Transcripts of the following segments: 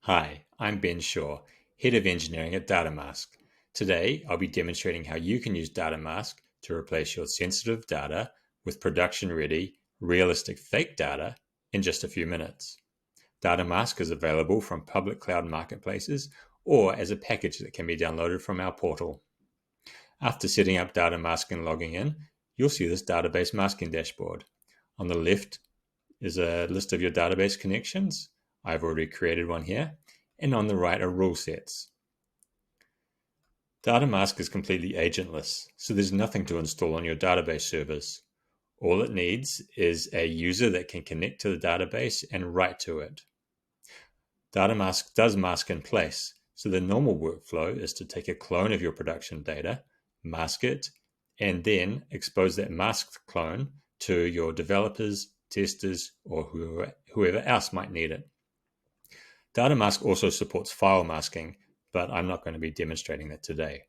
Hi, I'm Ben Shaw, Head of Engineering at DataMasque. Today, I'll be demonstrating how you can use DataMasque to replace your sensitive data with production-ready, realistic fake data in just a few minutes. DataMasque is available from public cloud marketplaces or as a package that can be downloaded from our portal. After setting up DataMasque and logging in, you'll see this database masking dashboard. On the left is a list of your database connections. I've already created one here. And on the right are rule sets. DataMasque is completely agentless, so there's nothing to install on your database servers. All it needs is a user that can connect to the database and write to it. DataMasque does mask in place, so the normal workflow is to take a clone of your production data, mask it, and then expose that masked clone to your developers, testers, or whoever else might need it. DataMasque also supports file masking, but I'm not going to be demonstrating that today.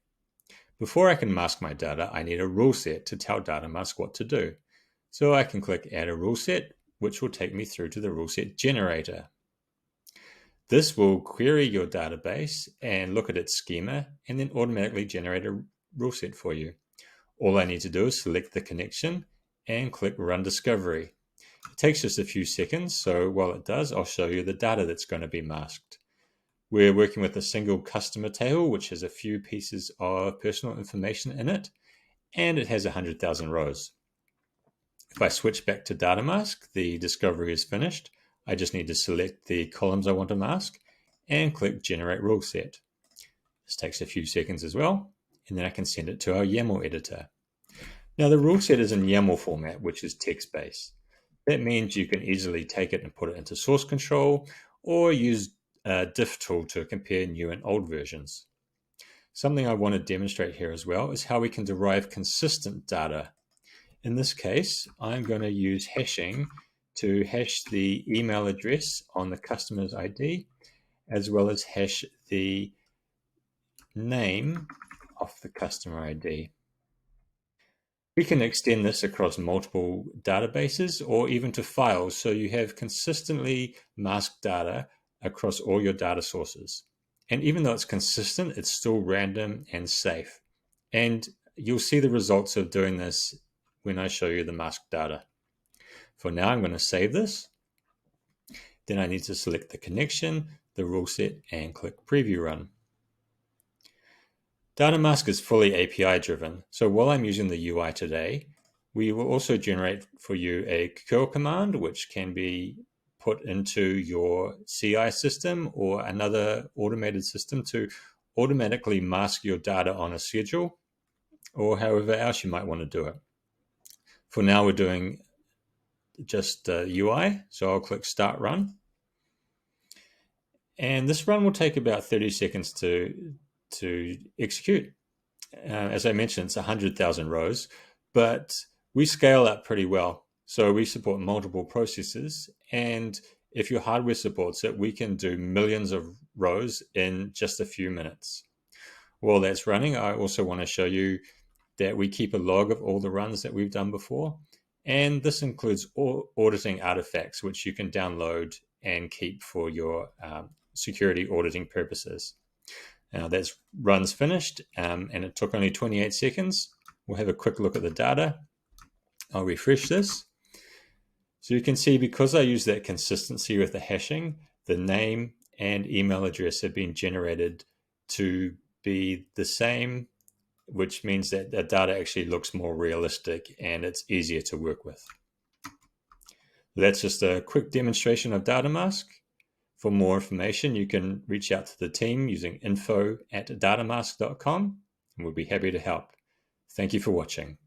Before I can mask my data, I need a rule set to tell DataMasque what to do. So I can click Add a Rule Set, which will take me through to the rule set generator. This will query your database and look at its schema and then automatically generate a rule set for you. All I need to do is select the connection and click Run Discovery. It takes just a few seconds, so while it does, I'll show you the data that's going to be masked. We're working with a single customer table, which has a few pieces of personal information in it, and it has 100,000 rows. If I switch back to DataMasque, the discovery is finished. I just need to select the columns I want to mask and click Generate Rule Set. This takes a few seconds as well, and then I can send it to our YAML editor. Now the rule set is in YAML format, which is text-based. That means you can easily take it and put it into source control or use a diff tool to compare new and old versions. Something I want to demonstrate here as well is how we can derive consistent data. In this case, I'm going to use hashing to hash the email address on the customer's ID, as well as hash the name of the customer ID. We can extend this across multiple databases or even to files, so you have consistently masked data across all your data sources. And even though it's consistent, it's still random and safe. And you'll see the results of doing this when I show you the masked data. For now, I'm going to save this. Then I need to select the connection, the rule set, and click Preview Run. DataMasque is fully API driven, so while I'm using the UI today, we will also generate for you a curl command, which can be put into your CI system or another automated system to automatically mask your data on a schedule, or however else you might want to do it. For now, we're doing just UI, so I'll click Start Run. And this run will take about 30 seconds to execute. As I mentioned, it's 100,000 rows, but we scale up pretty well. So we support multiple processes, and if your hardware supports it, we can do millions of rows in just a few minutes. While that's running, I also want to show you that we keep a log of all the runs that we've done before, and this includes auditing artifacts, which you can download and keep for your security auditing purposes. Now that run's finished, and it took only 28 seconds. We'll have a quick look at the data. I'll refresh this. So you can see, because I use that consistency with the hashing, the name and email address have been generated to be the same, which means that the data actually looks more realistic and it's easier to work with. That's just a quick demonstration of DataMasque. For more information, you can reach out to the team using info@datamasque.com, and we'll be happy to help. Thank you for watching.